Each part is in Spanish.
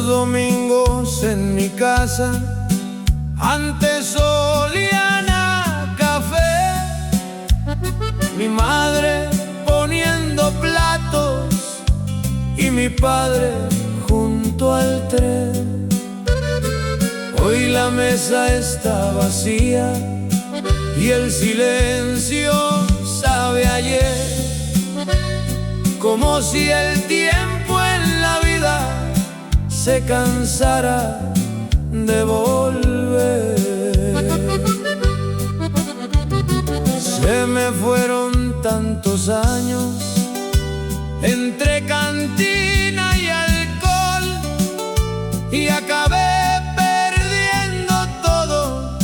Los domingos en mi casa antes olían a café, mi madre poniendo platos y mi padre junto al tren. Hoy la mesa está vacía y el silencio sabe a ayer, como si el tiempo en la vida se cansara de volver. Se me fueron tantos años entre cantina y alcohol y acabé perdiendo todo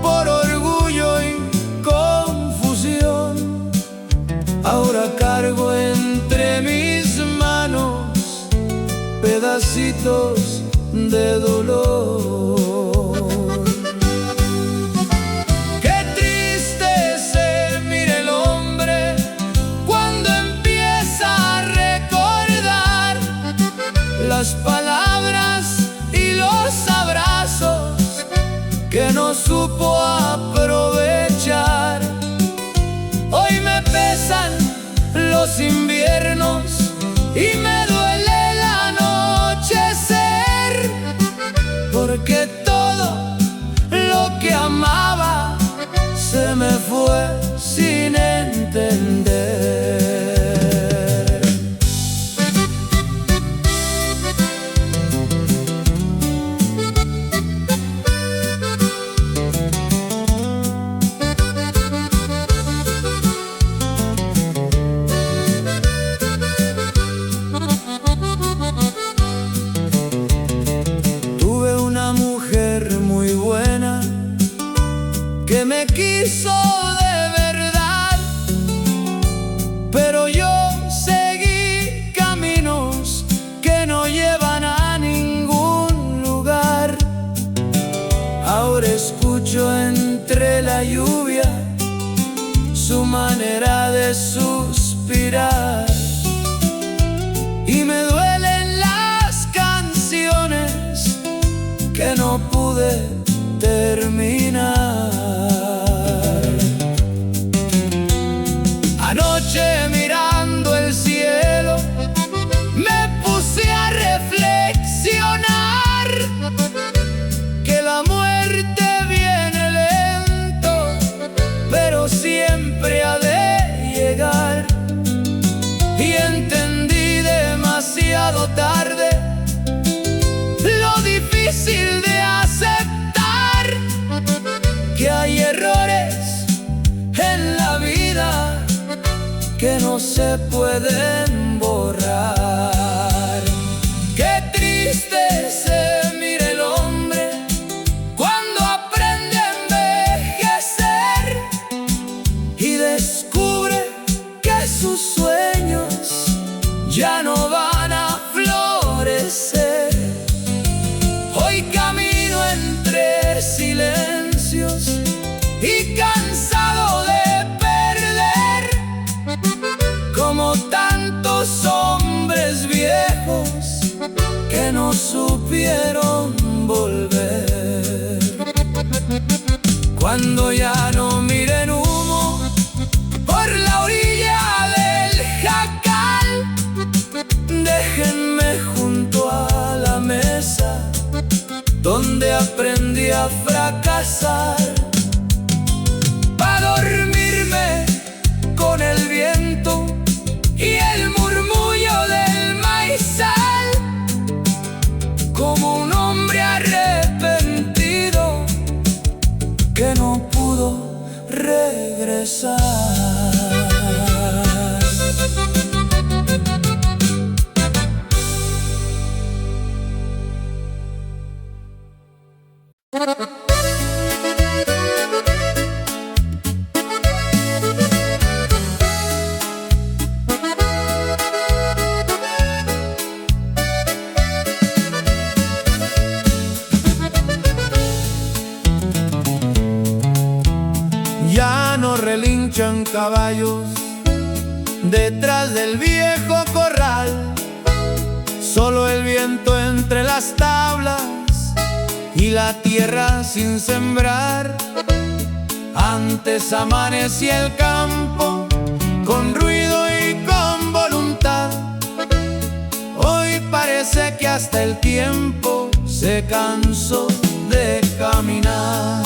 por orgullo y confusión. Ahora cargo entre mis manos pedacitos de dolor. Qué triste se mira el hombre cuando empieza a recordar las palabras y los abrazos que no supo aprovechar. Hoy me pesan los inviernos y me duele el anochecer, porque todo lo que amaba se me fue sin entender. Que me quiso de verdad, pero yo seguí caminos que no llevan a ningún lugar. Ahora escucho entre la lluvia su manera de suspirar y me duelen las canciones que no pude terminar. Anoche mirando el cielo me puse a reflexionar que la muerte viene lento, pero siempre ha de llegar. Y entendí demasiado tarde lo difícil de aceptar que hay errores en la vida que no se pueden borrar. Qué triste se mira el hombre cuando aprende a envejecer y descubre que sus sueños ya no van a florecer. Hoy camino entre silencios y cansado de perder, como tantos hombres viejos que no supieron volver. Cuando ya no miren humo por la orilla del jacal, déjenme junto a la mesa donde aprendí a fracasar, pa' dormirme con el viento y el murmullo del maizal, como un hombre arrepentido que no pudo regresar. Ya no relinchan caballos detrás del viejo corral, solo el viento entre las tierra sin sembrar. Antes amanecía el campo con ruido y con voluntad. Hoy parece que hasta el tiempo se cansó de caminar.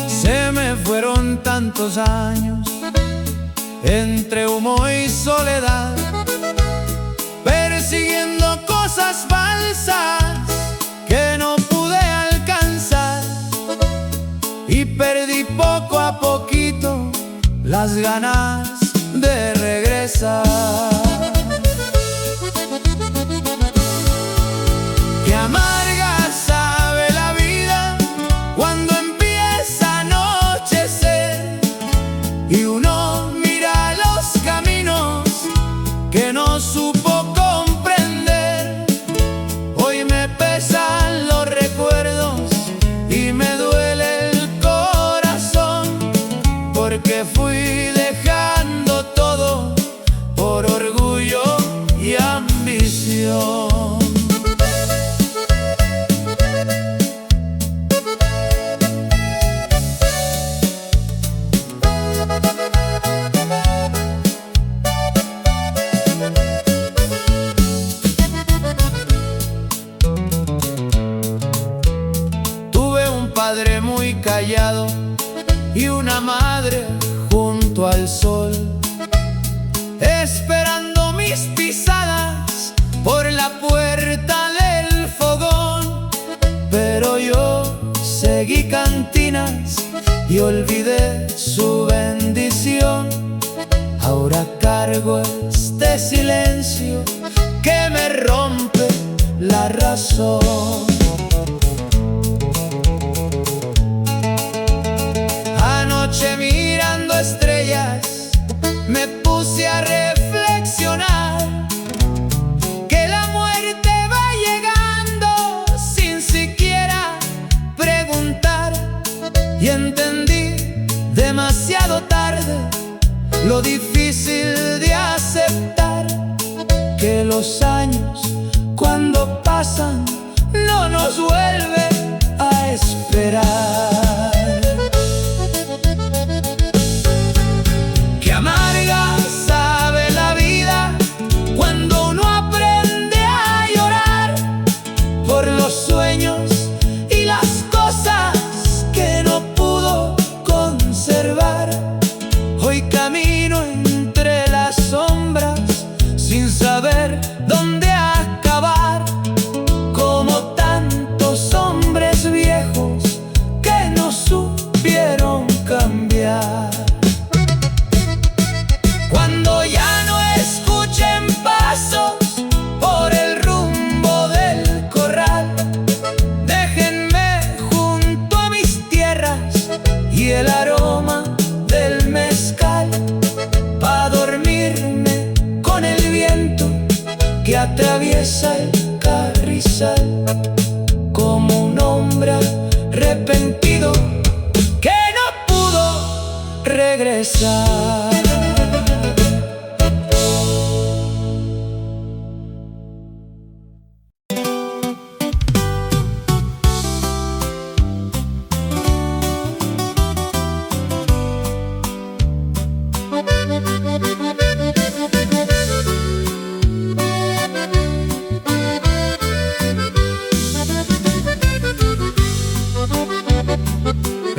Se me fueron tantos años entre humo y soledad, persiguiendo cosas falsas que no pude alcanzar, y perdí poco a poquito las ganas de regresar. Qué amarga sabe la vida cuando empieza a anochecer y uno mira los caminos que no supo comprender. Hoy me pesan los recuerdos y me duele el corazón, porque fui dejando todo por orgullo y ambición. Tuve un padre muy callado y una madre junto al sol, esperando mis pisadas por la puerta del fogón. Pero yo seguí cantinas y olvidé su bendición. Ahora cargo este silencio que me rompe la razón. Anoche mirando estrellas me puse a reflexionar que la muerte va llegando sin siquiera preguntar. Y entendí demasiado tarde lo difícil de aceptar que los años cuando pasan no nos vuelven a esperar. Qué amarga sabe la vida cuando uno aprende a llorar por los sueños y las cosas que no pudo conservar. Hoy camino entre las sombras sin saber dónde acabar, como tantos hombres viejos que no supieron cambiar. Cuando ya no escuchen pasos por el rumbo del corral, déjenme junto a mis tierras y el aroma del mezcal, pa' dormirme con el viento que atraviesa el carrizal, como un hombre arrepentido que no pudo regresar.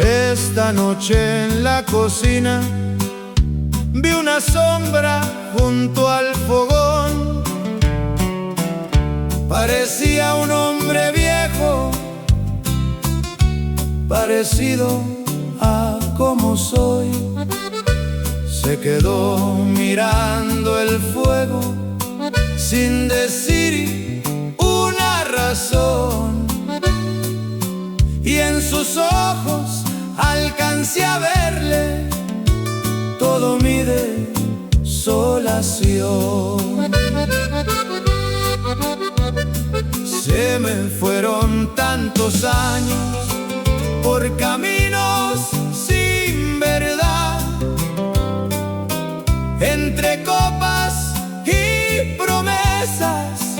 Esta noche en la cocina vi una sombra junto al fogón. Parecía un hombre viejo, parecido a como soy. Se quedó mirando el fuego sin decir una razón, y en sus ojos alcancé a verle todo mi desolación. Se me fueron tantos años por caminos sin verdad, entre copas y promesas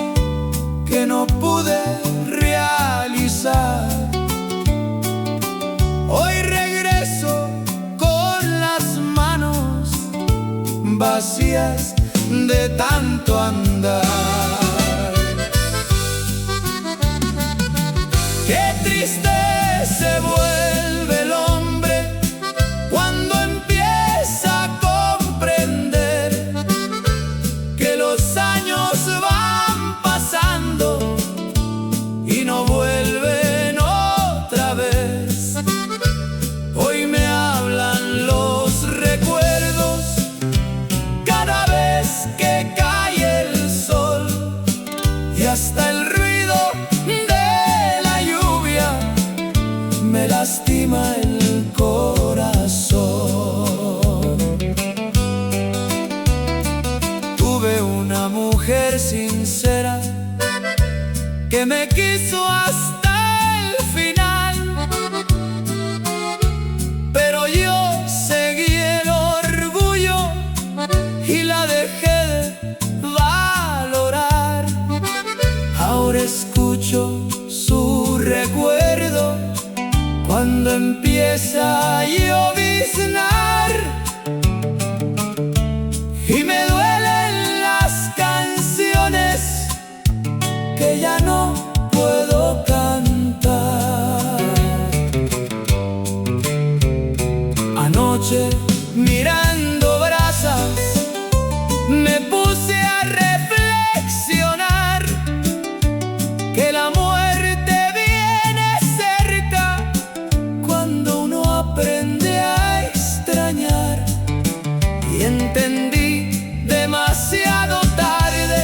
que no vacías de tanto andar. Qué triste se vuelve el hombre cuando empieza a comprender que los años van pasando y no vuelven otra vez. Hoy me hablan los recuerdos cada vez que cae el sol, y hasta el ruido de la lluvia me lastima el corazón. Tuve una mujer sincera que me quiso hasta el final, pero yo seguí el orgullo y la dejé de valorar. Ahora escucho su recuerdo cuando empieza a lloviznar, y me duelen las canciones que ya no puedo cantar. Anoche, mirando brasas, me puse a reflexionar que la muerte viene cerca cuando uno aprende a extrañar. Y entendí demasiado tarde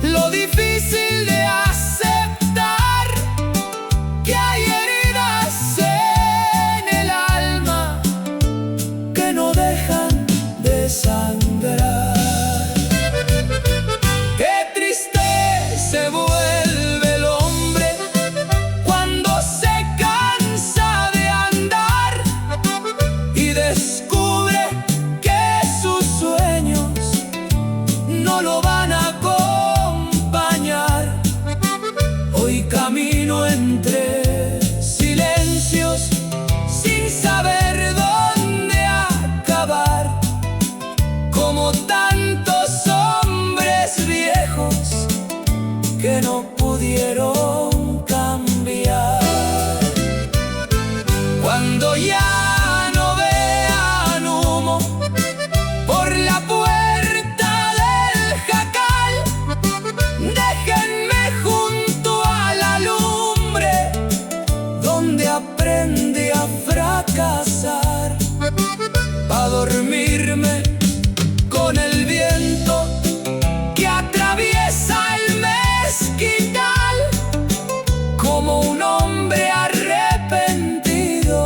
lo difícil de aceptar que hay heridas en el alma que no dejan de sangrar. Qué triste se vuelve el hombre cuando se cansa de andar y descubre que sus sueños no lo van a acompañar. Hoy camino entre silencios sin saber dónde acabar, como tantos hombres viejos que no pudieron cambiar. Cuando ya no vean humo por la puerta del jacal, déjenme junto a la lumbre donde aprendí a fracasar, pa' dormirme con el viento que atraviesa el mezquital, como un hombre arrepentido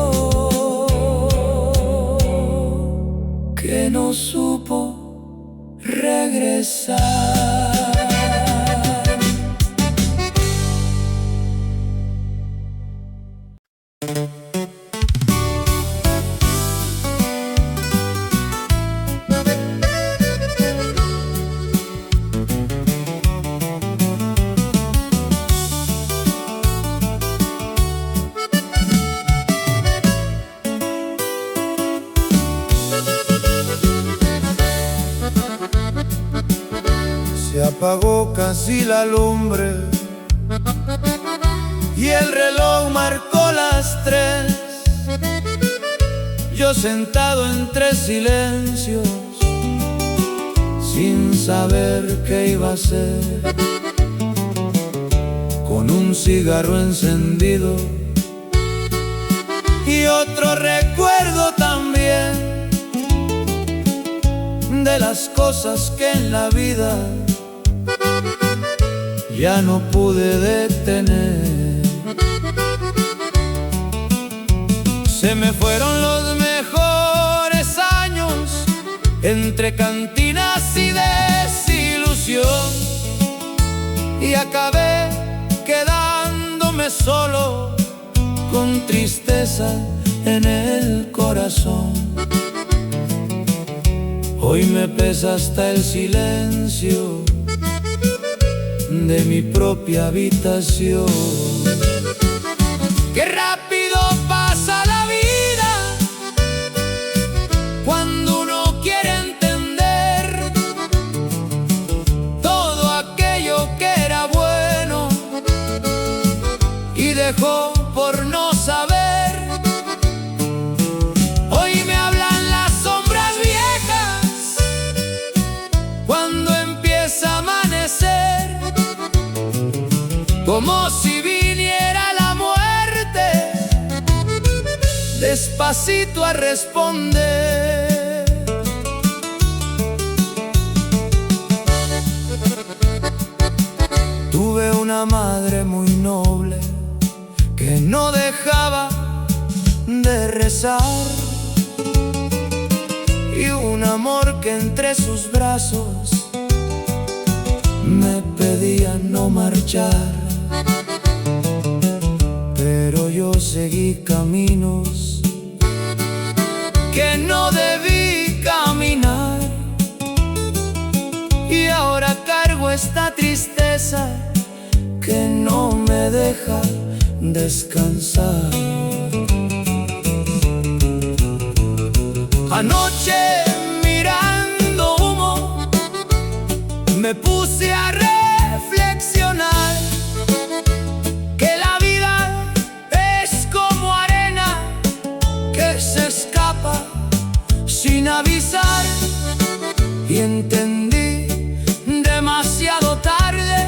que no supo regresar. Se apagó casi la lumbre y el reloj marcó las 3. Yo sentado entre silencios, sin saber qué iba a hacer, con un cigarro encendido y otro recuerdo también de las cosas que en la vida ya no pude detener. Se me fueron los mejores años entre cantinas y desilusión, y acabé quedándome solo con tristeza en el corazón. Hoy me pesa hasta el silencio de mi propia habitación. Qué rápido pasa la vida cuando uno quiere entender despacito a responder. Tuve una madre muy noble que no dejaba de rezar, y un amor que entre sus brazos me pedía no marchar. Pero yo seguí caminos que no debí caminar, y ahora cargo esta tristeza que no me deja descansar. Anoche mirando humo me puse a reflexionar que la vida es como arena que se escapa sin avisar, y entendí demasiado tarde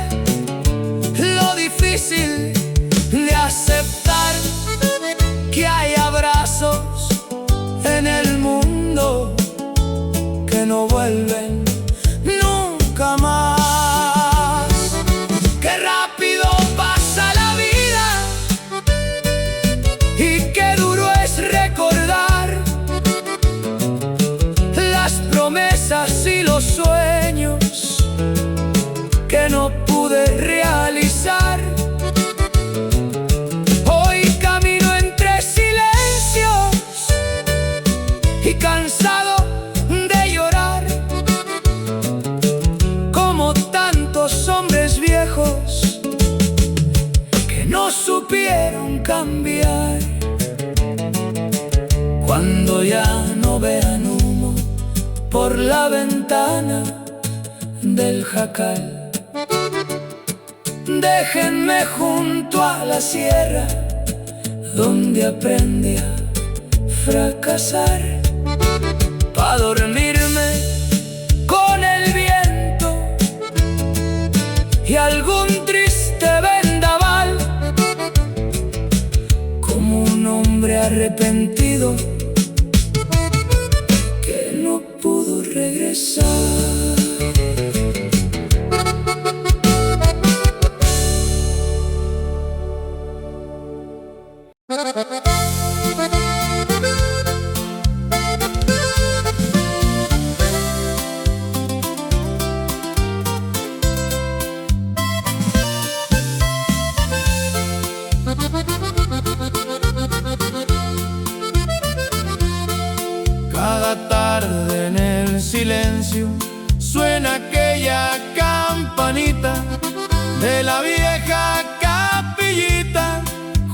lo difícil de aceptar que hay abrazos en el mundo que no vuelven nunca más. Qué rápido pasa la vida y qué duro es recordar las promesas y los sueños que no pude realizar. Hoy camino entre silencios y cansado de llorar, como tantos hombres viejos que no supieron cambiar. Cuando ya no vean humo por la ventana del jacal, déjenme junto a la sierra donde aprendí a fracasar, pa' dormirme con el viento y algún triste vendaval, como un hombre arrepentido que no pudo regresar. Cada tarde en el silencio suena aquella campanita de la vieja capillita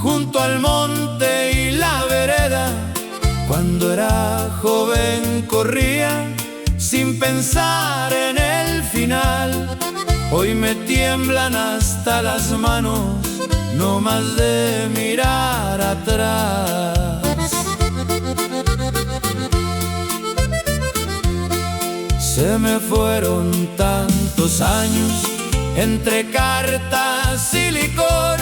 junto al monte y la vereda. Cuando era joven corría sin pensar en el final. Hoy me tiemblan hasta las manos, no más de mirar atrás. Se me fueron tantos años entre cartas y licor,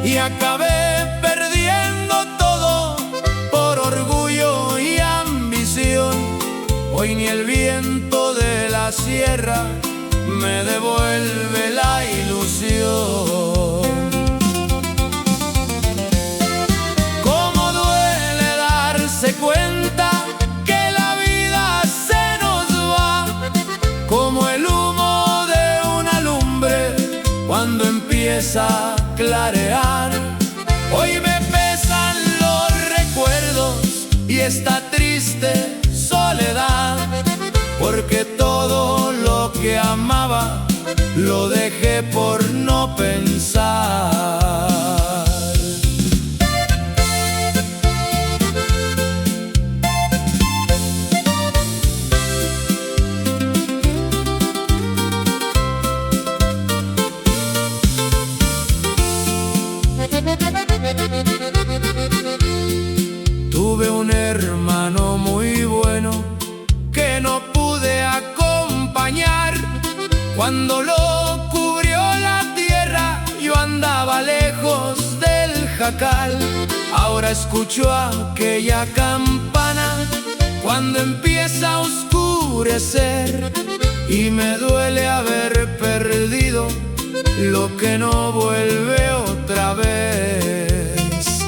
y acabé perdiendo todo por orgullo y ambición. Hoy ni el viento de la sierra me devuelve la ilusión. Cómo duele darse cuenta que la vida se nos va, como el humo de una lumbre cuando empieza a clarear. Hoy me pesan los recuerdos y esta triste soledad, porque todo lo que amaba lo dejé por no pensar. Tuve un hermano muy bueno que no pude acompañar. Cuando lo cubrió la tierra, yo andaba lejos del jacal. Ahora Ahora escucho aquella campana cuando empieza a oscurecer, y me duele haber perdido lo que no vuelve otra vez.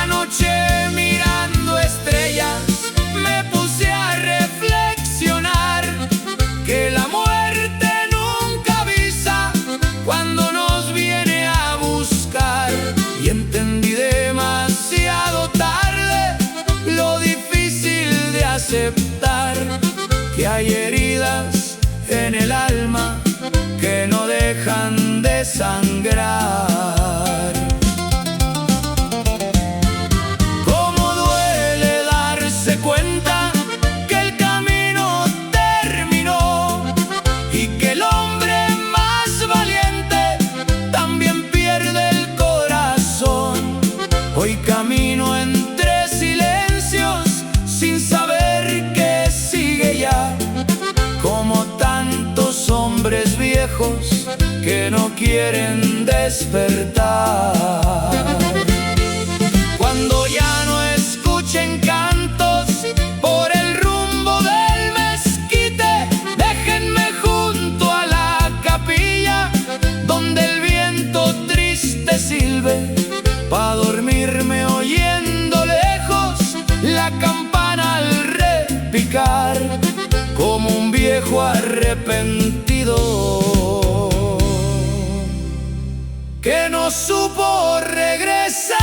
Anoche mirando estrellas me puse a reflexionar que la muerte nunca avisa cuando nos viene a buscar, y entendí demasiado tarde lo difícil de aceptar que hay heridas en el alma que no dejan de sangrar. Cómo duele darse cuenta que el camino terminó y que el hombre más valiente también pierde el corazón. Hoy camino entre silencios sin saber qué sigue ya, como tantos hombres viejos que no quieren despertar. Cuando ya no escuchen cantos por el rumbo del mezquite, déjenme junto a la capilla donde el viento triste silbe, pa' dormirme oyendo lejos la campana al repicar, como un viejo arrepentido que no supo regresar.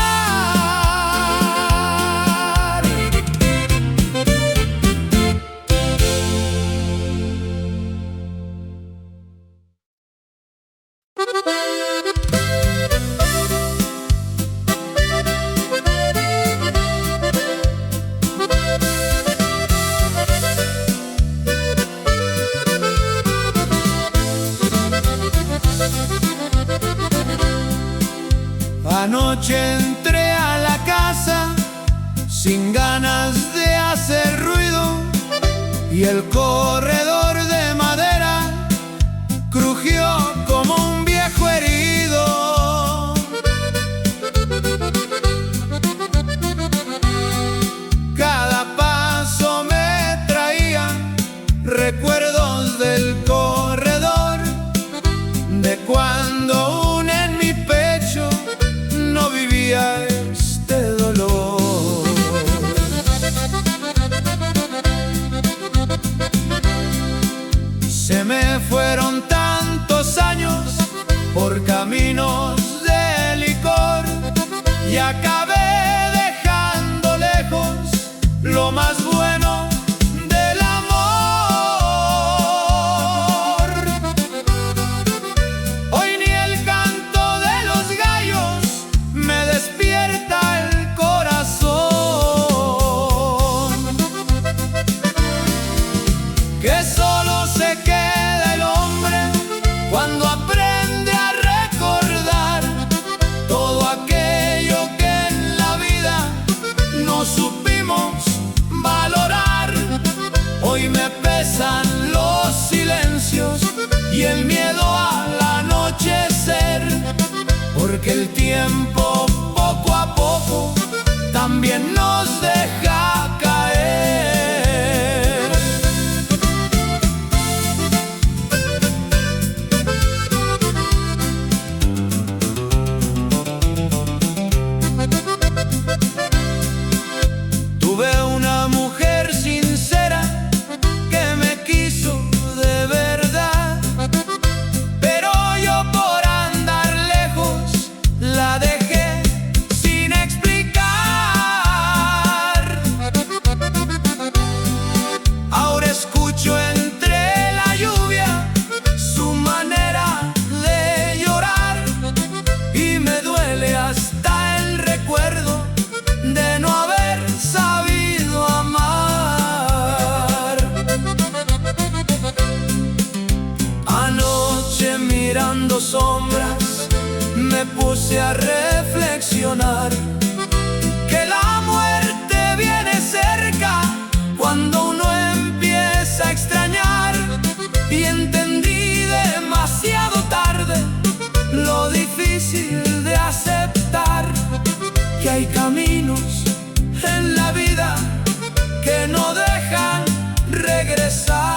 Anoche entré a la casa sin ganas de hacer ruido, y el corredor de madera crujió como un viejo herido. Cada paso me traía recuerdos del corredor, de cuando aún en mi pecho no vivía este dolor. Se me fueron tantos años por caminos de licor y acabé dejando lejos lo más bueno del amor. Hoy ni el canto de los gallos me despierta el corazón, que solo se queda el hombre cuando aprende a recordar todo aquello que en la vida no supimos valorar. Hoy me pesan los silencios y el miedo al anochecer, porque el tiempo poco a poco también nos deja caer. Tuve una mujer sincera que me quiso de verdad, pero yo por andar lejos la dejé sin explicar. Ahora escucho entre la lluvia su manera de llorar, y me duele hasta el recuerdo de no haber sabido amar. Anoche mirando sombras me puse a reflexionar que la muerte viene cerca cuando uno empieza a extrañar, y entendí demasiado tarde lo difícil que hay caminos en la vida que no dejan regresar,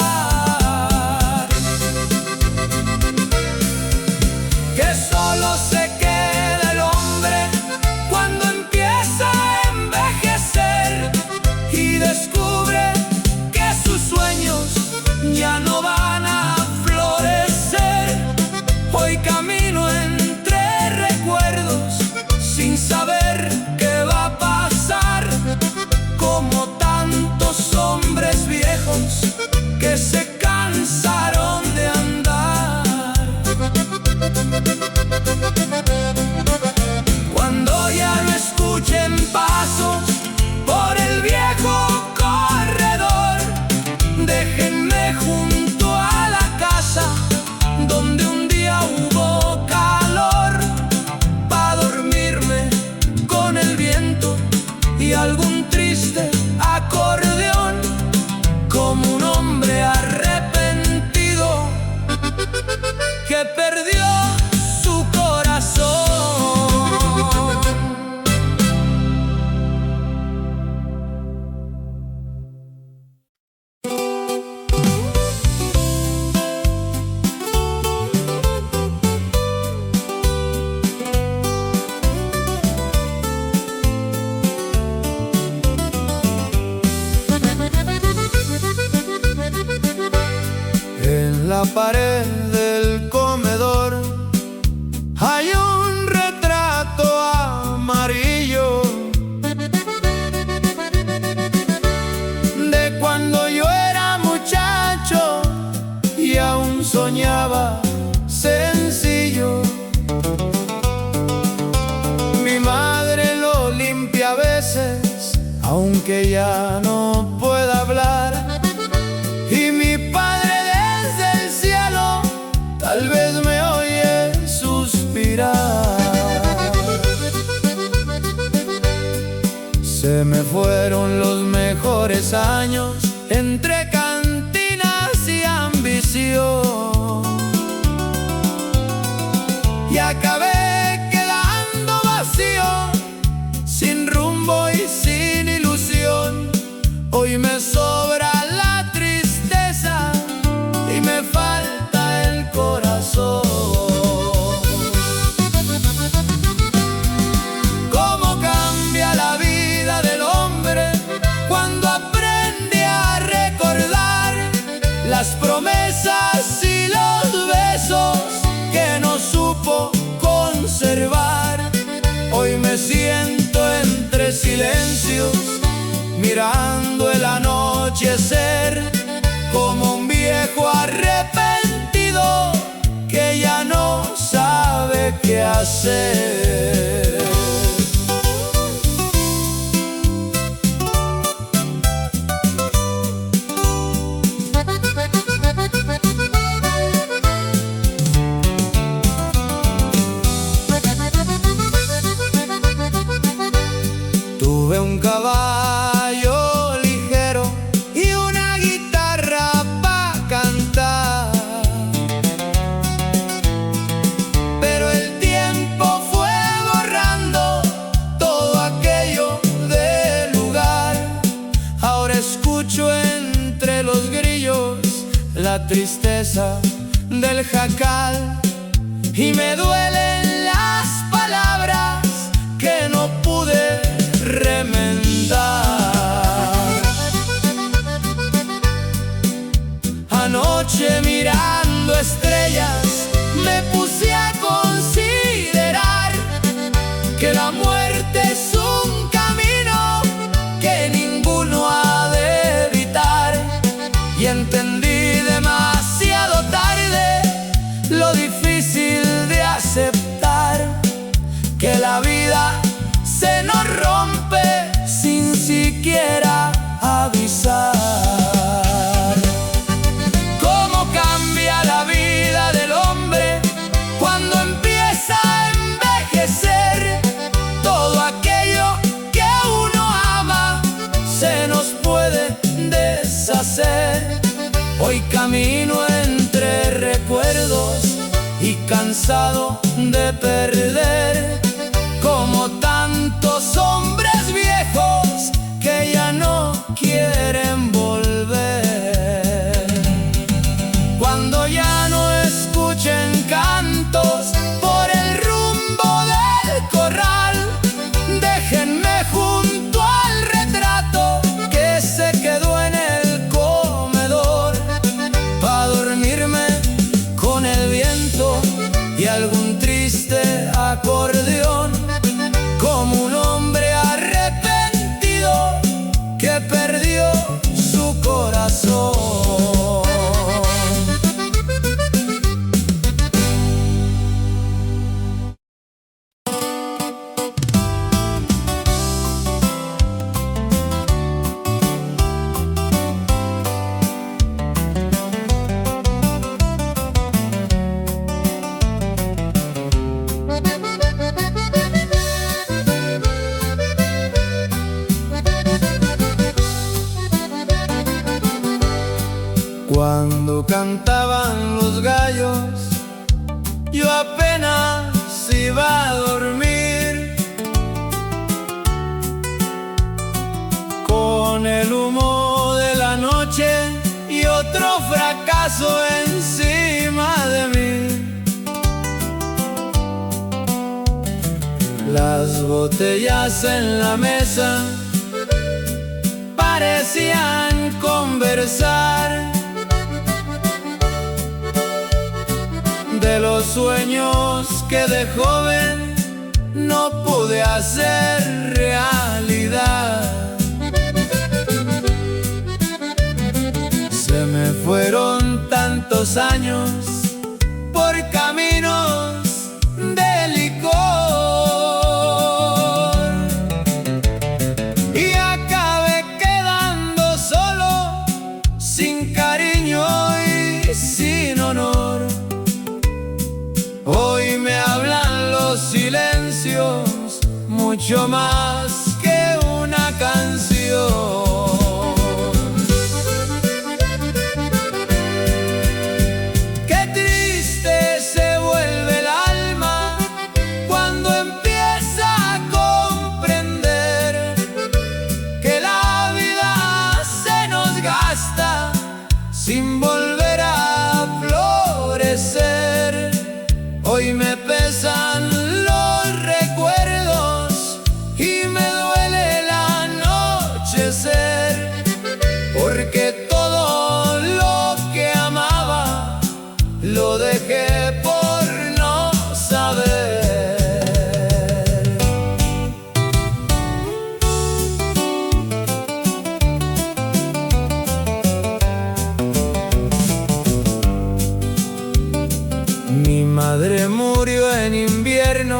que solo se queda el hombre cuando empieza a envejecer y descubre que sus sueños ya no van a florecer. Hoy camino entre recuerdos sin saber qué va a pasar, como tantos hombres viejos que se cansaron de andar. Cuando ya no escuchen pasos por el viejo corredor, déjenme junto a la casa donde un día hubo calor, pa' dormirme con el viento y algún triste acordeón, como un hombre arrepentido que perdió su corazón. En la pared del comedor hay un retrato amarillo de cuando yo era muchacho y aún soñaba sencillo. Mi madre lo limpia a veces, aunque ya no pueda hablar, y mi padre desde el cielo tal vez me oye suspirar. Se me fueron los mejores años entre cantinas y ambición, y acabé quedando vacío, sin rumbo y sin ilusión. Hoy me sobra la tristeza y me falta el corazón. Cómo cambia la vida del hombre cuando aprende a recordar las promesas y los besos que no supo conservar. Hoy me siento entre silencios, mirando el anochecer, como un viejo arrepentido que ya no sabe qué hacer. Tuve un caballo ligero y una guitarra pa' cantar, pero el tiempo fue borrando todo aquello del lugar. Ahora escucho entre los grillos la tristeza del jacal y me duelen las palabras que no pude remendar. Anoche mirando estrellas me puse a considerar que la muerte es un camino que ninguno ha de evitar, y entendí demasiado tarde lo difícil de aceptar que la vida se nos rompe sin siquiera avisar. Cómo cambia la vida del hombre cuando empieza a envejecer. Todo aquello que uno ama se nos puede deshacer. Hoy camino entre recuerdos y cansado de perder, como tantos Cuando cantaban los gallos, yo apenas iba a dormir. Con el humo de la noche y otro fracaso encima de mí. Las botellas en la mesa parecían conversar de los sueños que de joven no pude hacer realidad. Se me fueron tantos años por caminos de licor y acabé quedando solo, sin cariño y sin honor. Hoy me hablan los silencios mucho más que una canción. Qué triste se vuelve el alma cuando empieza a comprender que la vida se nos gasta sin volver a florecer. Hoy me pesan los recuerdos y me duele el anochecer, porque todo lo que amaba lo dejé por no saber. Mi madre murió en invierno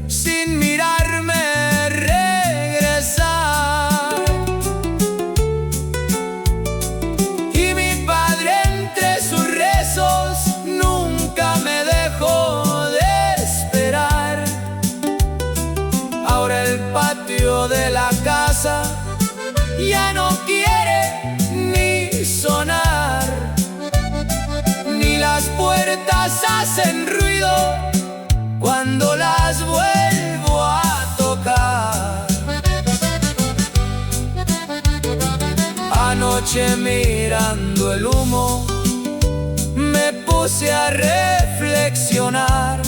sin mirarme regresar, y mi padre entre sus rezos nunca me dejó de esperar. Ahora el patio de la casa ya no quiere ni sonar, ni las puertas hacen ruido cuando las vuelvo a tocar. Anoche mirando el humo me puse a reflexionar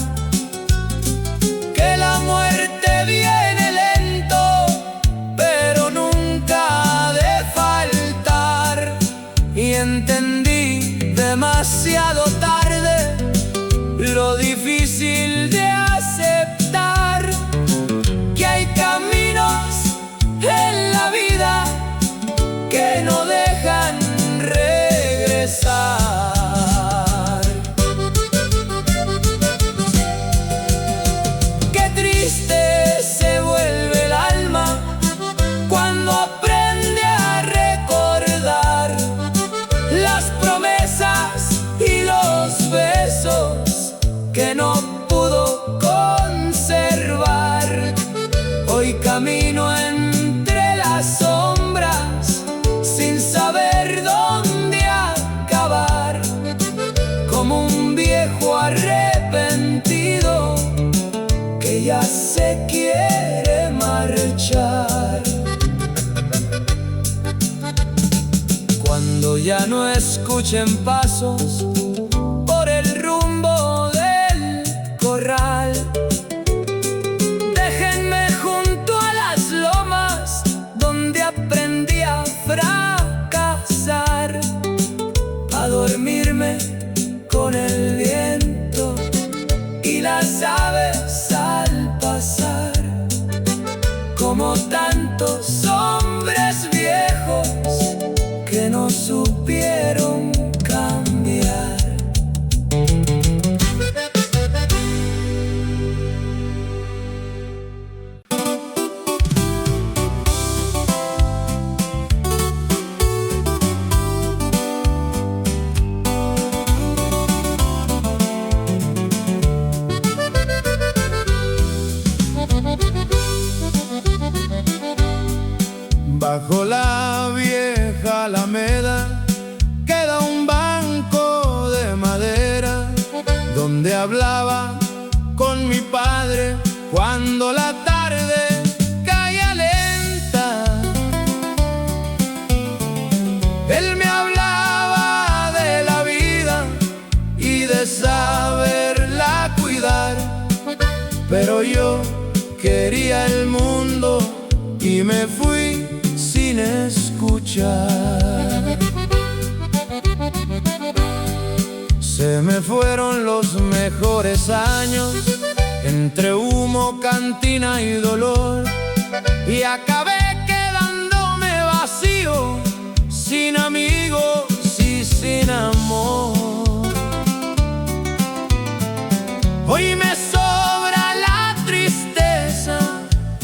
que la muerte viene lento, pero nunca ha de faltar. Y entendí demasiado tarde lo difícil de aceptar que hay caminos en la vida que no dejan regresar. Qué triste se vuelve el alma cuando aprende a recordar las promesas y los besos que no pudo conservar. Hoy camino entre las sombras sin saber dónde acabar, como un viejo arrepentido que ya se quiere marchar. Cuando ya no escuchen pasos por el rumbo del corral, déjenme junto a las lomas donde aprendí a fracasar, a dormirme con el viento y las aves al pasar, como tantos hombres viejos que no supieron cambiar. Bajo la vieja alameda queda un cuando la tarde caía lenta. Él me hablaba de la vida y de saberla cuidar, pero yo quería el mundo y me fui sin escuchar. Se me fueron los mejores años entre humo, cantina y dolor, y acabé quedándome vacío, sin amigos y sin amor. Hoy me sobra la tristeza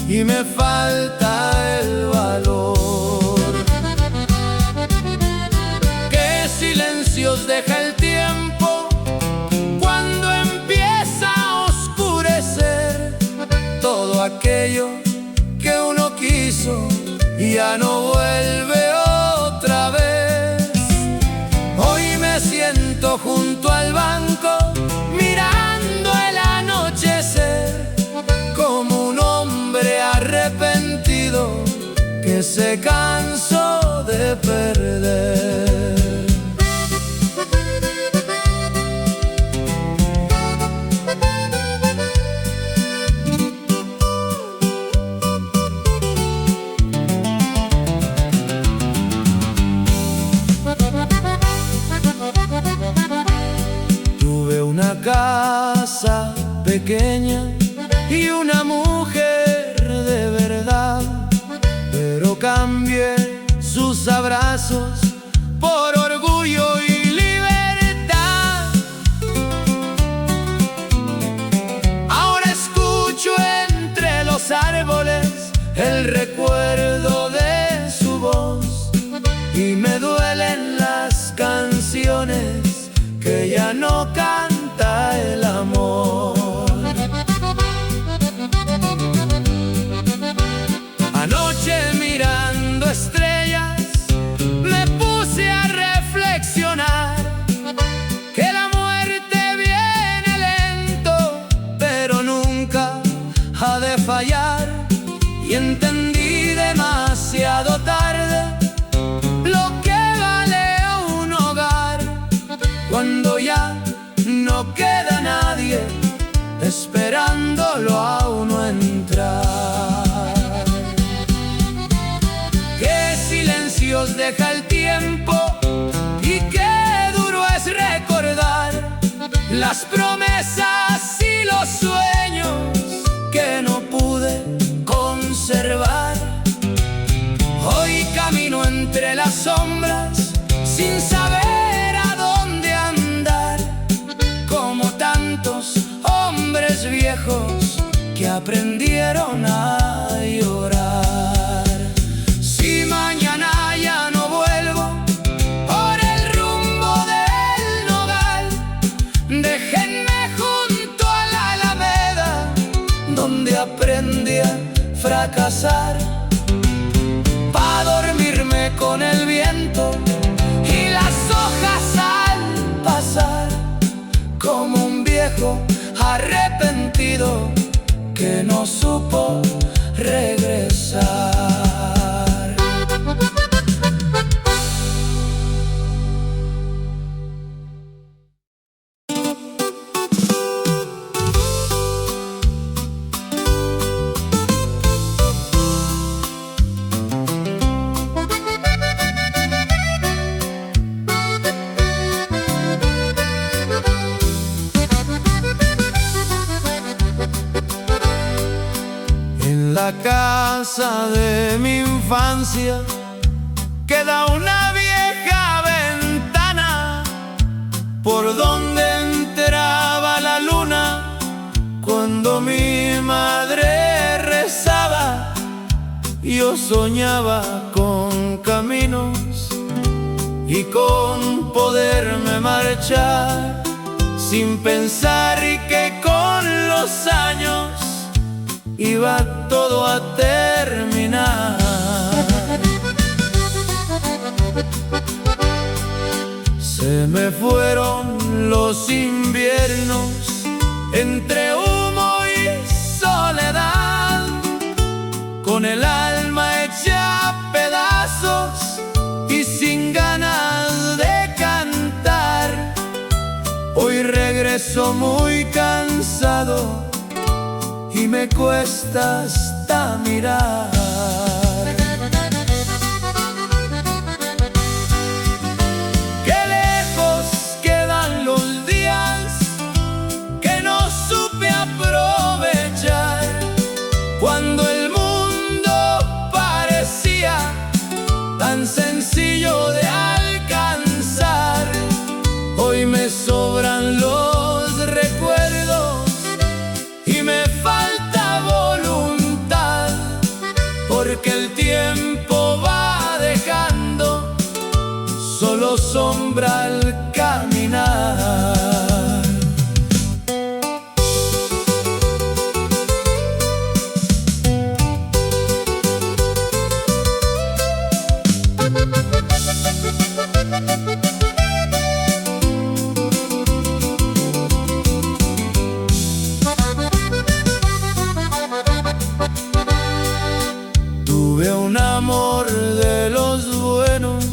y me falta el valor. Qué silencios deja el tiempo cuando empieza a oscurecer. Todo aquello que uno quiso ya no vuelve otra vez. Hoy me siento junto al banco mirando el anochecer, como un hombre arrepentido que se cansó de perder. Tuve una casa pequeña y una mujer de verdad, pero cambié sus abrazos por orgullo y libertad. Ahora escucho entre los árboles el recuerdo de su voz, y me duelen las canciones que ya no canta el amor. Anoche mirando estrellas me puse a reflexionar que la muerte viene lento, pero nunca ha de fallar, y entendí demasiado tarde lo que vale un hogar cuando ya no queda nadie esperándolo a uno entrar. Qué silencios deja el tiempo y qué duro es recordar las promesas y los sueños que no pude conservar. Hoy camino entre las sombras sin saber a dónde andar, como tantos hombres viejos que aprendieron a llorar. Si mañana ya no vuelvo por el rumbo del nogal, déjenme junto a la alameda donde aprendí a fracasar, pa' dormirme con el viento y las hojas al pasar, como un viejo arrepentido que no supo regresar. En la casa de mi infancia queda una vieja ventana por donde entraba la luna cuando mi madre rezaba. Yo soñaba con caminos y con poderme marchar sin pensar y que con los años iba todo a terminar. Se me fueron los inviernos entre humo y soledad. con el alma hecha a pedazos y sin ganas de cantar. Hoy regreso muy cansado y me cuesta hasta mirar. Qué lejos quedan los días que no supe aprovechar, cuando el mundo parecía tan sencillo de alcanzar. Hoy me sobran los recuerdos y me falta voluntad, porque el tiempo va dejando solo sombra al caminar. Tuve un amor de los buenos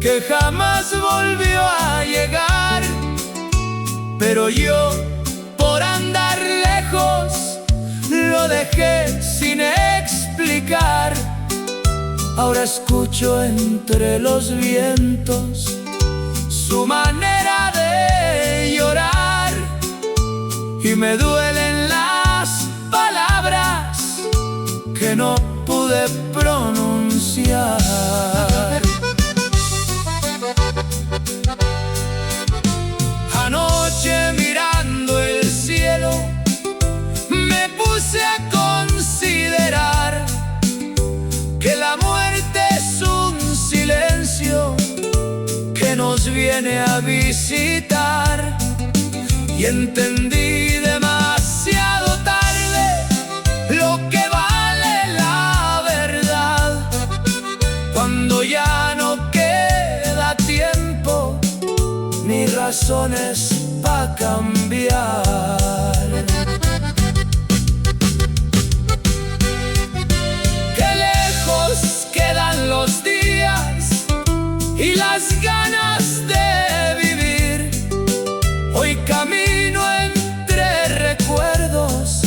que jamás volvió a llegar, pero yo, por andar lejos, lo dejé sin explicar. Ahora escucho entre los vientos su manera de llorar y me duelen las palabras que no pude pronunciar. Anoche, mirando el cielo, me puse a considerar que la muerte es un silencio que nos viene a visitar, y entendí demasiado tarde lo que vale la verdad, cuando ya no queda tiempo ni razones para cambiar. Qué lejos quedan los días y las ganas de vivir. Hoy camino entre recuerdos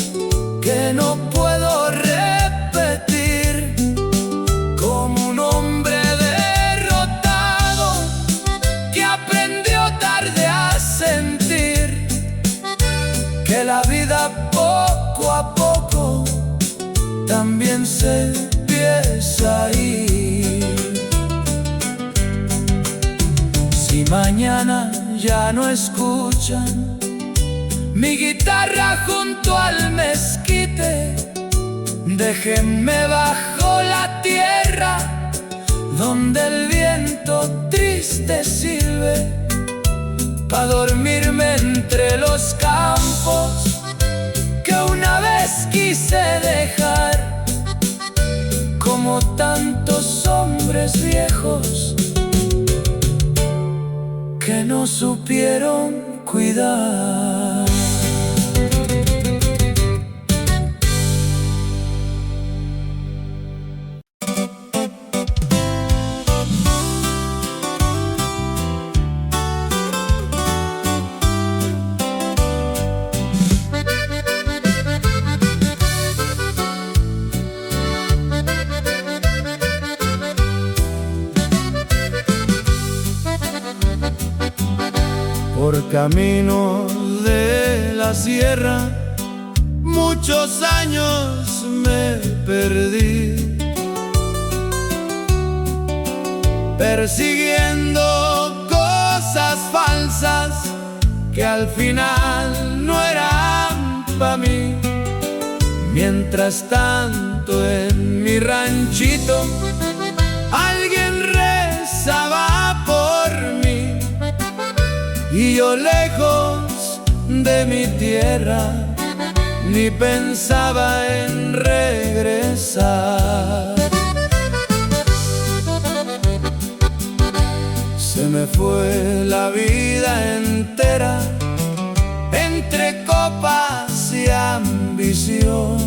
que no puedo repetir, como un hombre derrotado que aprendió tarde a sentir que la vida poco a poco también se empieza a ir. Si mañana ya no escuchan mi guitarra junto al mezquite, déjenme bajo la tierra donde el viento triste silbe, pa' dormirme entre los campos que una vez quise dejar, como tantos hombres viejos que no supieron cuidar. Por caminos de la sierra muchos años me perdí, persiguiendo cosas falsas que al final no eran pa' mí. Mientras tanto en mi ranchito alguien rezaba por mí, y yo lejos de mi tierra ni pensaba en regresar. Se me fue la vida entera entre copas y ambición,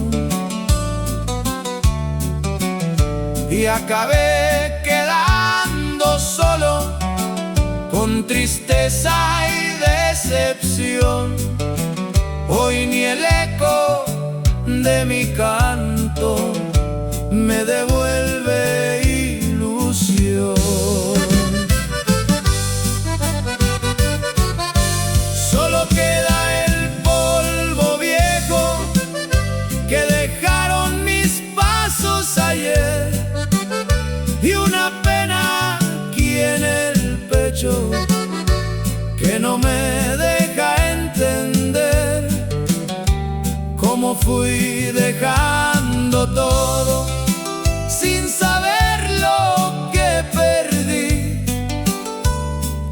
y acabé quedando solo, con tristeza y decepción. Hoy ni el eco de mi canto me devuelve ilusión. Solo queda el polvo viejo que dejaron mis pasos ayer, y una pena aquí en el pecho que no me deja entender cómo fui dejando todo sin saber lo que perdí,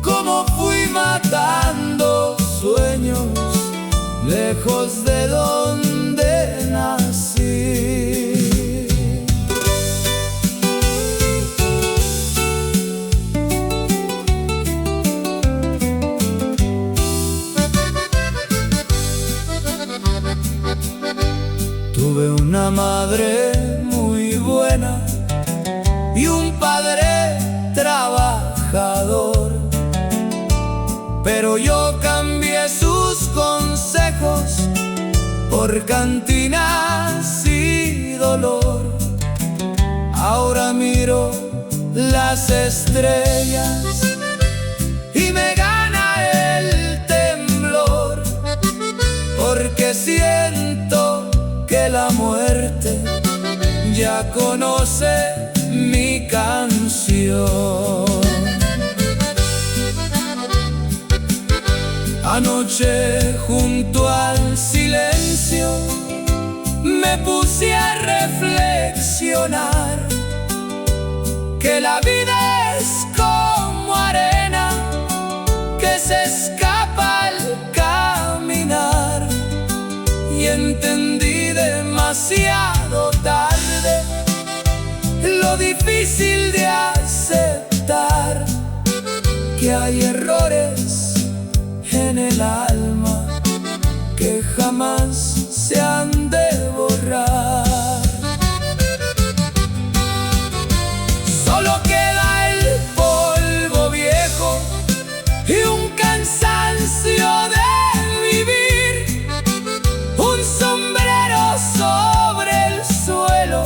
cómo fui matando sueños lejos de donde nací. Tuve una madre muy buena y un padre trabajador, pero yo cambié sus consejos por cantinas y dolor. Ahora miro las estrellas y me gana el temblor, porque siento que la muerte ya conoce mi canción. Anoche junto al silencio me puse a reflexionar que la vida es como arena que se escapa al caminar, y entendí demasiado tarde lo difícil de aceptar que hay errores en el alma que jamás se han de borrar. Solo queda el polvo viejo y un cansancio de vivir, un sombrero sobre el suelo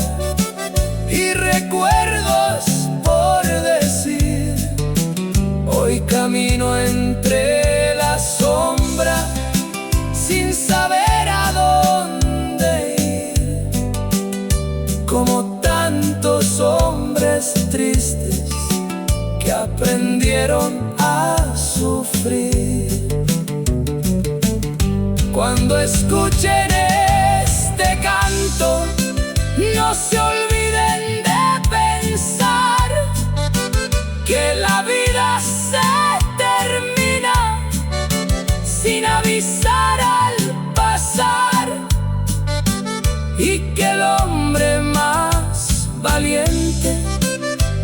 y recuerdos por decir. Hoy camino entre la sombra sin saber a dónde ir, como tantos hombres tristes que aprendieron a sufrir. Cuando escuchen este canto, no se olviden de pensar que la vida se termina sin avisar al pasar, y que el hombre más valiente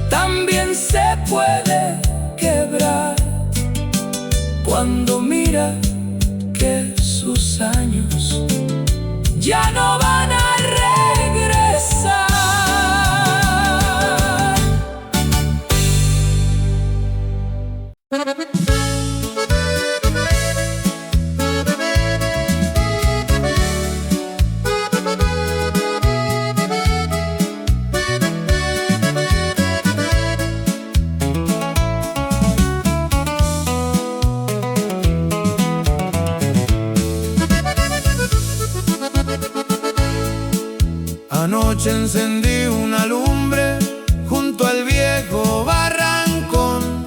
también se puede quebrar cuando mira que sus años ya no van a regresar. Anoche encendí una lumbre junto al viejo barrancón,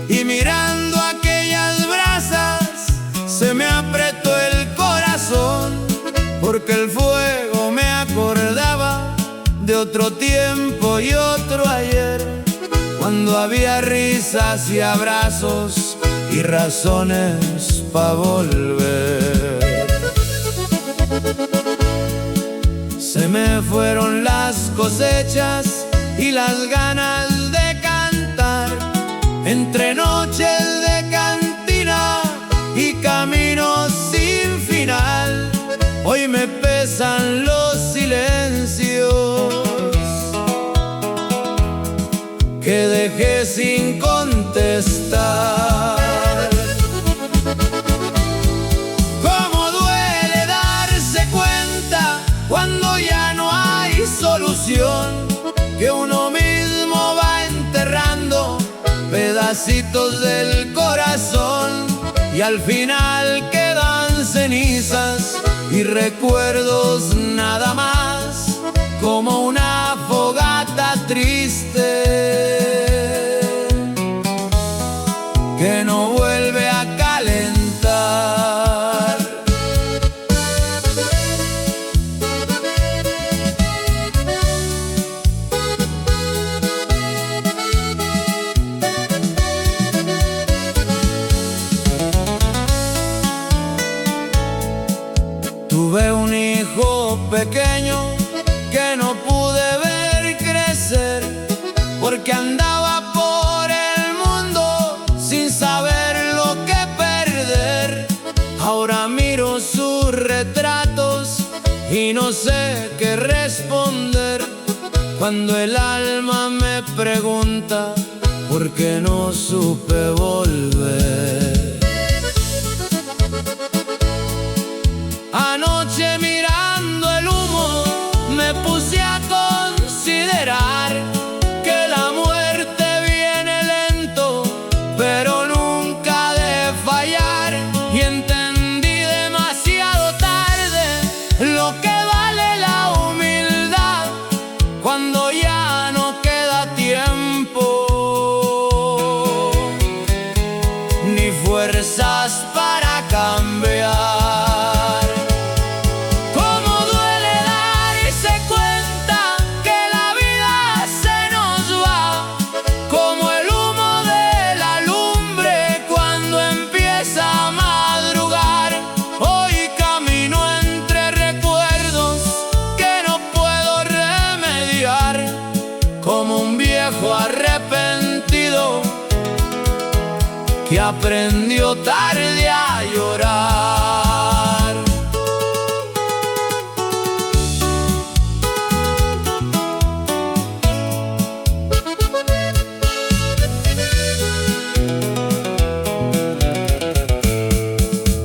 y mirando aquellas brasas se me apretó el corazón, porque el fuego me acordaba de otro tiempo y otro ayer, cuando había risas y abrazos y razones pa' volver. Se me fueron las cosechas y las ganas de cantar, entre noches de cantina y caminos sin final. Hoy me pesan los silencios ilusión que uno mismo va enterrando, pedacitos del corazón, y al final quedan cenizas y recuerdos nada más, como una fogata triste que no vuelve a calentar. Tuve un hijo pequeño que no pude ver crecer, porque andaba por el mundo sin saber lo que perder. Ahora miro sus retratos y no sé qué responder, cuando el alma me pregunta por qué no supe volver. Anoche mirando el humo me puse a considerar que la muerte viene lento, pero nunca de fallar, y entendí demasiado tarde lo que vale la humildad cuando ya no queda tiempo ni fuerzas para cambiar. Como un viejo arrepentido que aprendió tarde a llorar.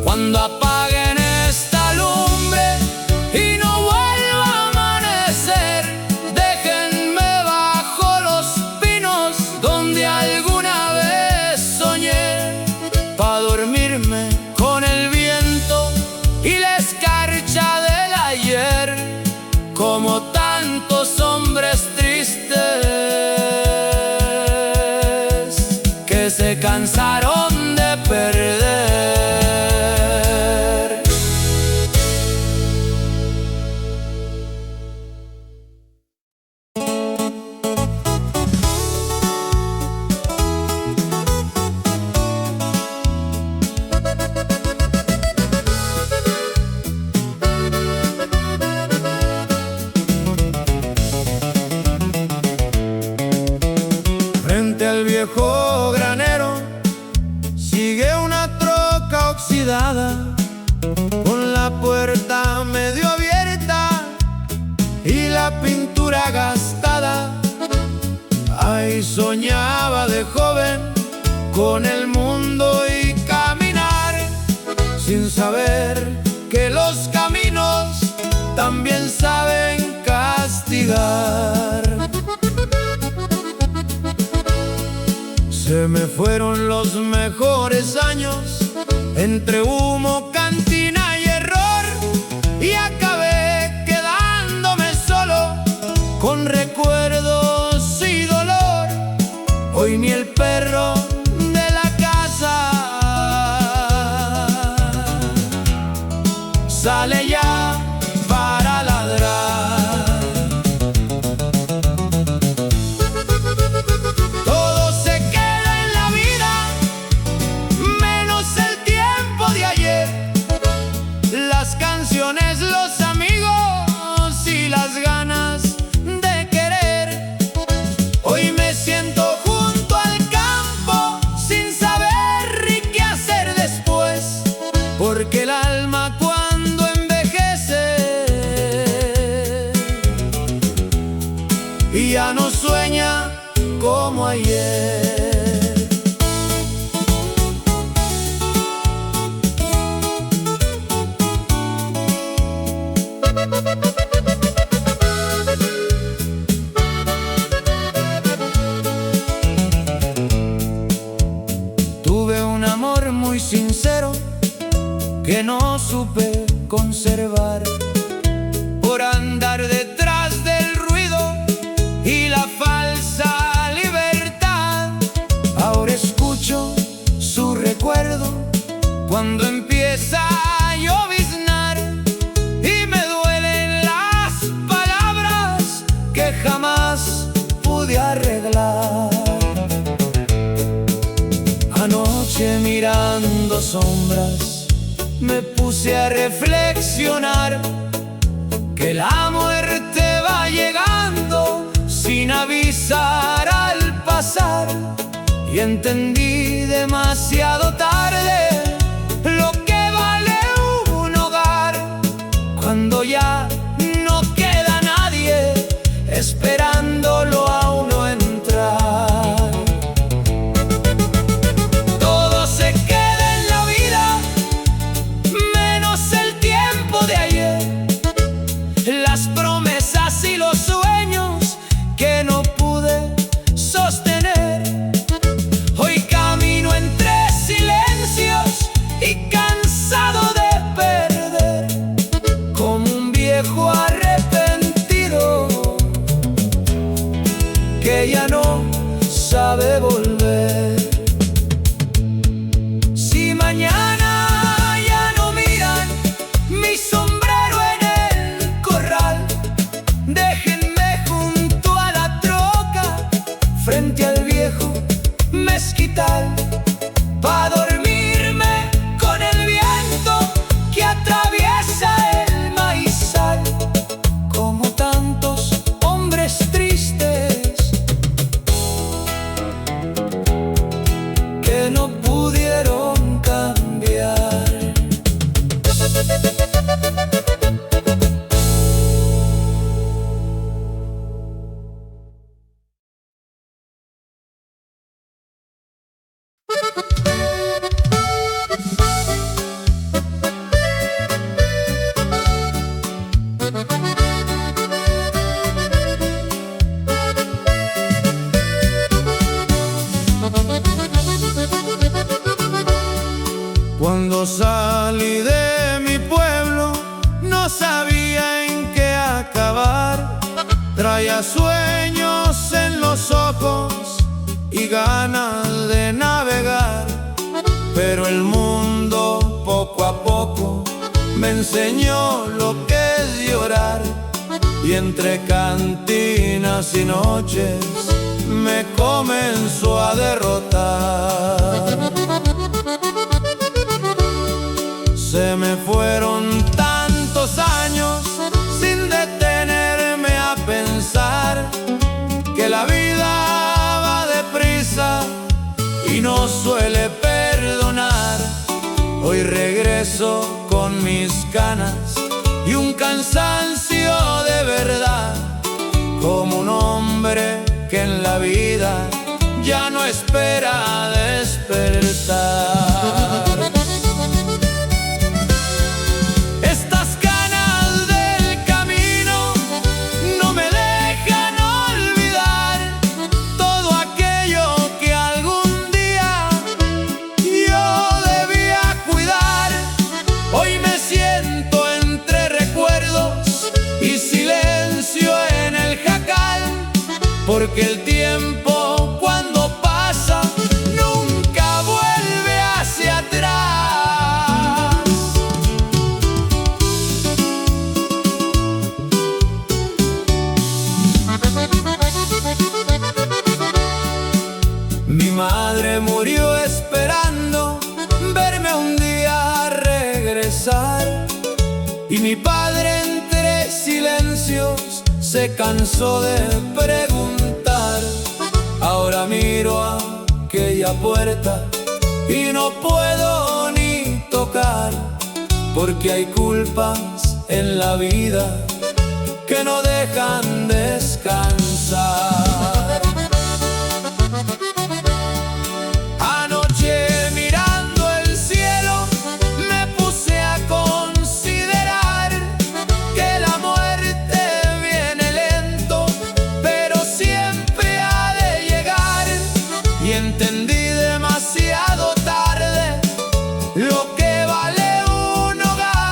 Cuando apaguen esta lumbre y no vuelva a amanecer, déjenme bajo los pinos donde alguna vez soñé, pa' dormirme con el viento y la escarcha del ayer, como tantos hombres tristes que se cansaron de perder. Frente al viejo granero sigue una troca oxidada, con la puerta medio abierta y la pintura gastada. Ahí soñaba de joven con el mundo y caminar, sin saber que los caminos también saben castigar. Se me fueron los mejores años entre humo, cantina y error, y acabé quedándome solo con recuerdos y dolor. Hoy ni el perro de la casa sale ya para ladrar. Los amigos y las ganas de querer. Hoy me siento junto al campo sin saber ni qué hacer después, porque el alma cuando envejece ya no sueña como ayer. supe conservar, por andar detrás del ruido y la falsa libertad. Ahora escucho su recuerdo cuando empieza a lloviznar y me duelen las palabras que jamás pude arreglar. Anoche mirando sombras me puse a reflexionar que la muerte va llegando sin avisar al pasar, y entendí demasiado tarde lo que vale un hogar cuando ya no queda nadie esperándolo a uno entrar. Todo se queda en la vida menos el tiempo de ayer, las promesas y los sueños que no pude sostener. Hoy camino entre silencios y cansado de perder, como un viejo arrepentido que ya no sabe volver. Si mañana ya no miran mi sombrero en el corral, déjenme junto a la troca frente al viejo mezquital, pa' dormirme con el viento que atraviesa el maizal, como tantos hombres tristes que no pudieron cambiar. Cuando salí de mi pueblo no sabía en qué acabar. Traía sueños en los ojos y ganas de navegar, pero el mundo poco a poco me enseñó lo que es llorar, y entre cantinas y noches me comenzó a derrotar. Se me fueron tantos años sin detenerme a pensar que la vida va deprisa y no suele perdonar. Hoy regreso con mis canas y un cansancio de verdad, como un hombre que en la vida ya no espera despertar. Porque el tiempo cuando pasa nunca vuelve hacia atrás. Mi madre murió esperando verme un día regresar, y mi padre entre silencios se cansó de preguntar. Ahora miro aquella puerta y no puedo ni tocar, porque hay culpas en la vida que no dejan descansar. Anoche mirando el cielo me puse a considerar que la muerte viene lento, pero siempre ha de llegar, y entendí demasiado tarde lo que vale un hogar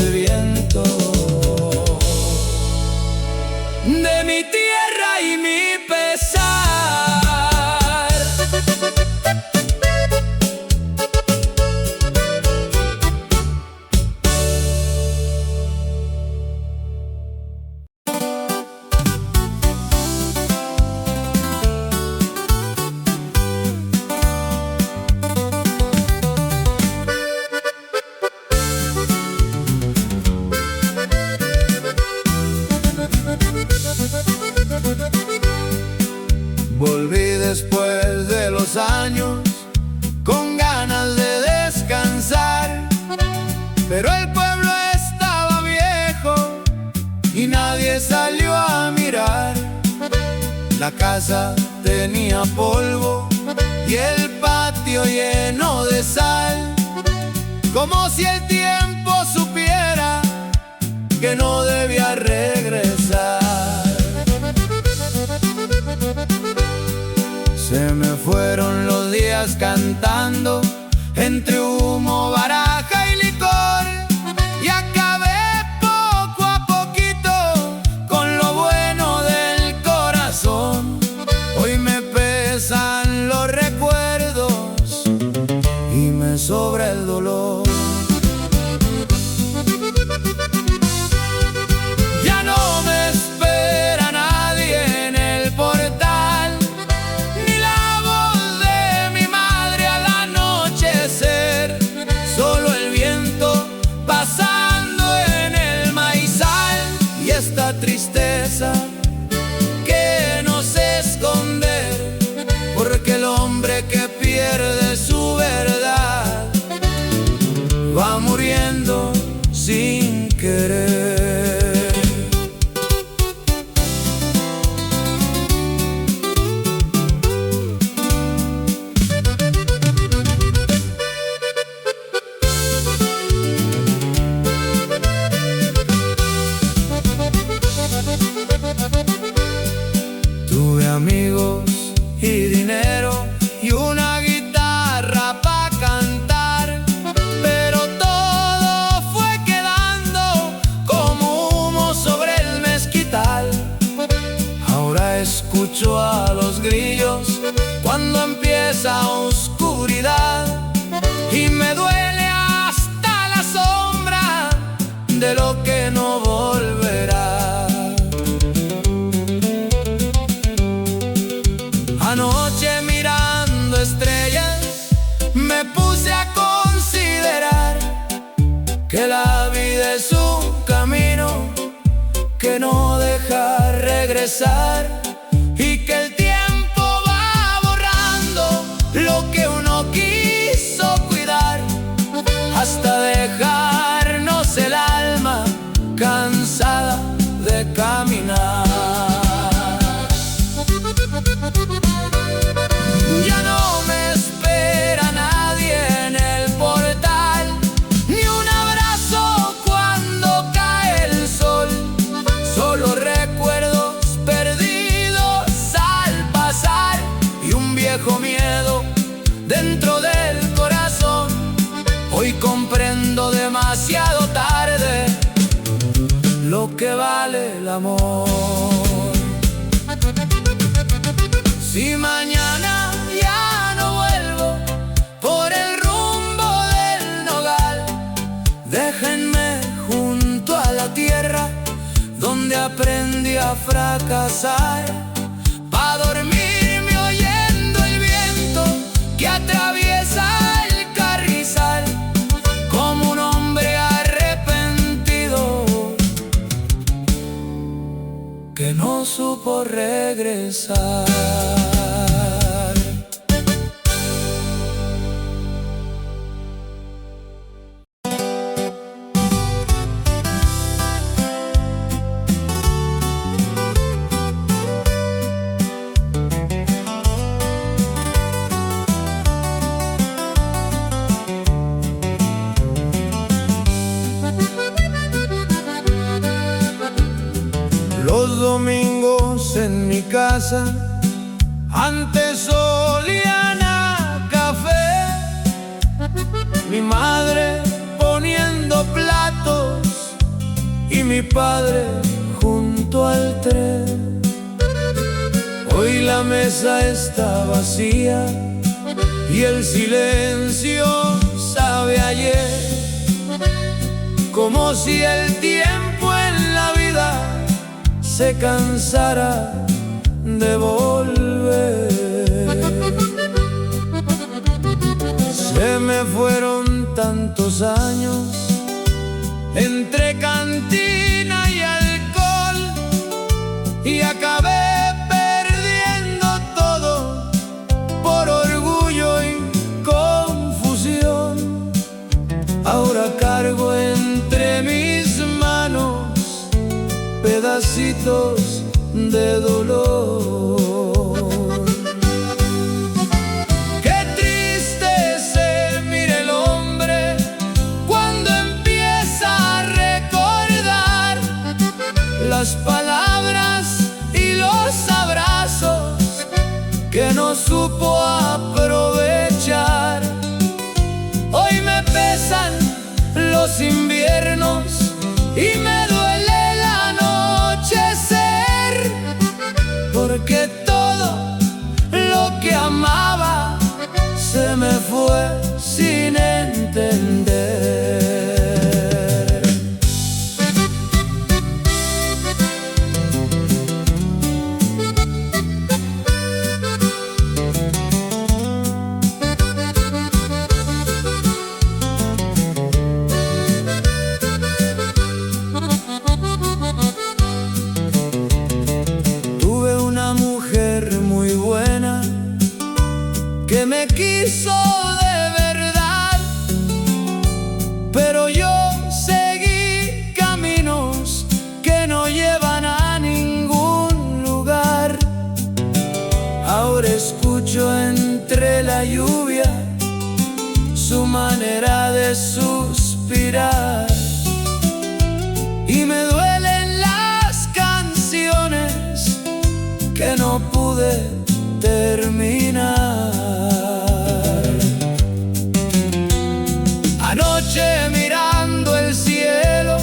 el viento de mi tierra y mi pesar. Volví después de los años con ganas de descansar, pero el pueblo estaba viejo y nadie salió a mirar. La casa tenía polvo y el patio lleno de sal, como si el tiempo supiera que no debía regresar. Se me fueron los días cantando entre humo, baraja y licor, y acabé poco a poquito con lo bueno del corazón. Hoy me pesan los recuerdos y me sobra el dolor. Ya no me espera nadie en el portal, ni la voz de mi madre al anochecer, solo el viento pasando en el maizal y esta tristeza que no sé esconder, porque el hombre que pierde su verdad va muriendo sin querer. Tuve amigos y dinero y una guitarra para cantar, pero todo fue quedando como humo sobre el mezquital. Ahora escucho a los grillos cuando empieza oscuridad y me duele hasta la sombra de lo que no volverá. Anoche mirando estrellas me puse a considerar que la vida es un camino que no deja regresar y que el tiempo va borrando lo que uno quiso cuidar hasta dejarnos el alma cansada de caminar. Ya no me espera nadie en el portal, ni un abrazo cuando cae el sol, solo recuerdos perdidos al pasar y un viejo miedo dentro del corazón. Hoy comprendo demasiado tarde lo que vale el amor. Si mañana ya no vuelvo por el rumbo del nogal, déjenme junto a la tierra donde aprendí a fracasar, pa' dormirme oyendo el viento que atraviesa el carrizal, como un hombre arrepentido que no supo regresar. Los domingos en mi casa antes olían a café, mi madre poniendo platos mi padre junto al tren. Hoy la mesa está vacía y el silencio sabe a ayer, como si el tiempo en la vida se cansara de volver. Se me fueron tantos años entre cantina y alcohol y acabé perdiendo todo por orgullo y confusión. Ahora cargo entre mis manos pedacitos de dolor. Qué triste se mira el hombre cuando empieza a recordar las palabras y los abrazos que no supo aprovechar. Hoy me pesan los inviernos y me duele el anochecer, porque todo lo que amaba se me fue sin entender. Que me quiso de verdad, pero yo seguí caminos que no llevan a ningún lugar. Ahora escucho entre la lluvia su manera de suspirar y me duelen las canciones que no pude terminar. Anoche mirando el cielo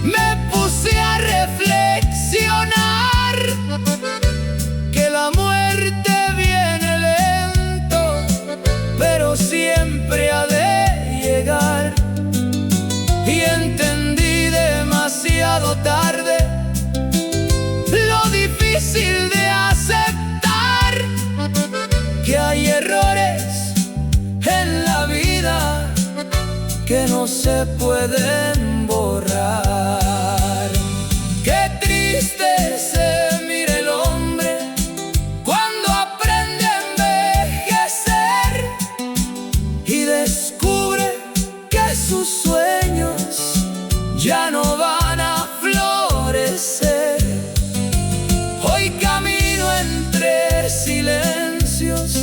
me puse a reflexionar que la muerte viene lento, pero siempre ha de llegar. Y entendí demasiado tarde lo difícil de aceptar que hay errores en la vida que no se pueden borrar. Qué triste se mira el hombre cuando aprende a envejecer y descubre que sus sueños ya no van a florecer. Hoy camino entre silencios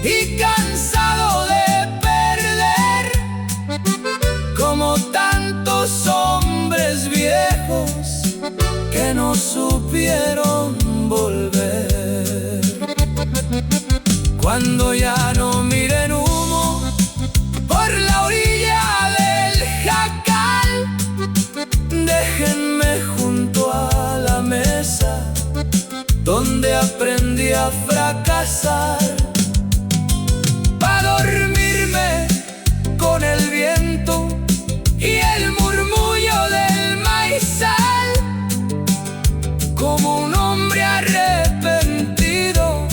y cansado de como tantos hombres viejos que no supieron volver. Cuando ya no miren humo por la orilla del jacal, déjenme junto a la mesa donde aprendí a fracasar, pa' dormirme con el viento y el murmullo del maizal, como un hombre arrepentido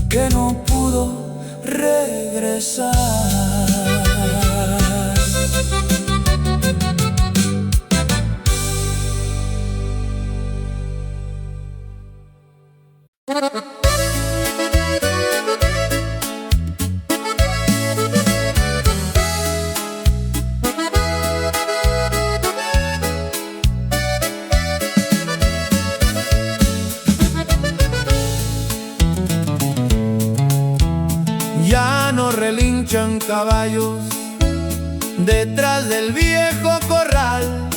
que no pudo regresar. Ya no relinchan caballos detrás del viejo corral,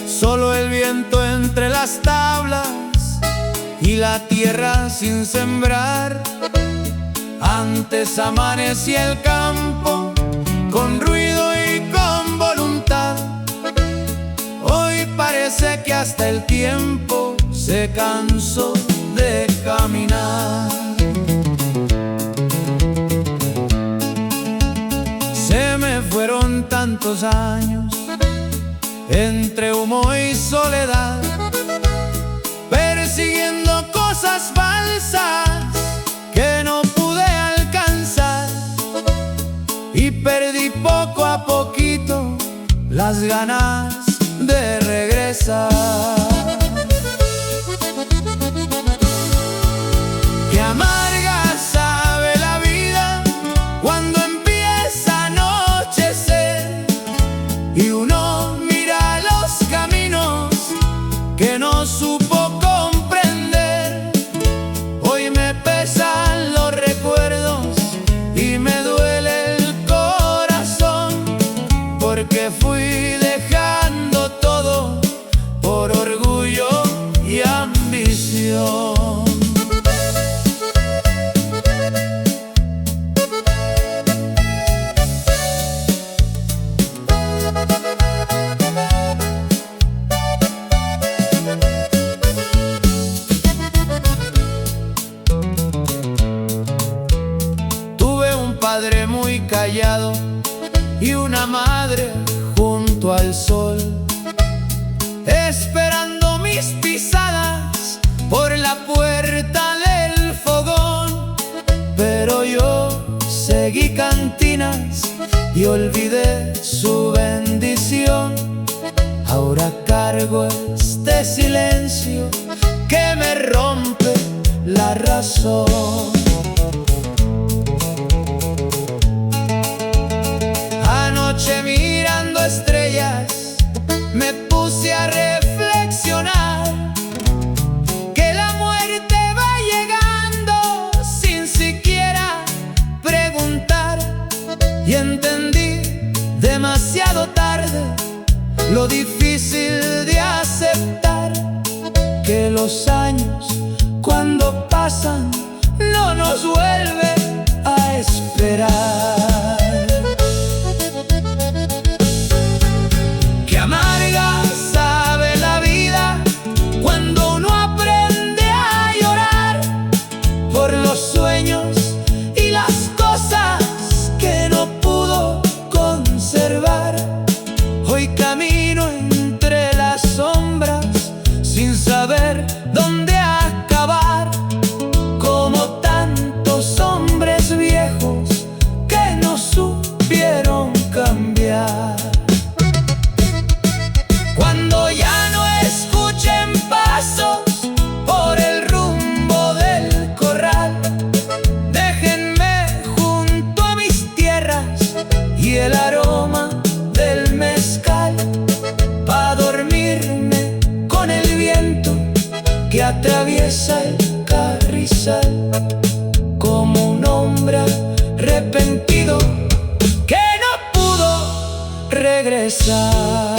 solo el viento entre las tablas y la tierra sin sembrar. Antes amanecía el campo con ruido y con voluntad, hoy parece que hasta el tiempo se cansó de caminar. Se me fueron tantos años entre humo y soledad, persiguiendo cosas falsas que no pude alcanzar, y perdí poco a poquito las ganas de regresar. Qué amarga sabe la vida cuando empieza a anochecer y uno mira los caminos que no supo comprender. Hoy me pesan los recuerdos y me duele el corazón, porque fui dejando todo por orgullo y ambición. Tuve un padre muy callado y una madre junto al sol, esperando mis pisadas por la puerta del fogón. Pero yo seguí cantinas y olvidé su bendición. Ahora cargo este silencio que me rompe la razón. Anoche mirando estrellas me puse a reflexionar que la muerte va llegando sin siquiera preguntar, y entendí demasiado tarde lo difícil de aceptar que los años cuando pasan no nos vuelven a esperar. Qué amarga sabe la vida cuando uno aprende a llorar por los sueños y las cosas que no pudo conservar. Hoy camino entre las sombras sin saber dónde acabar, como tantos hombres viejos que no supieron cambiar. Cuando ya no escuchen pasos por el rumbo del corral, déjenme junto a mis tierras y el aroma del mezcal, pa' dormirme con el viento que atraviesa el carrizal, como un hombre arrepentido que no pudo regresar.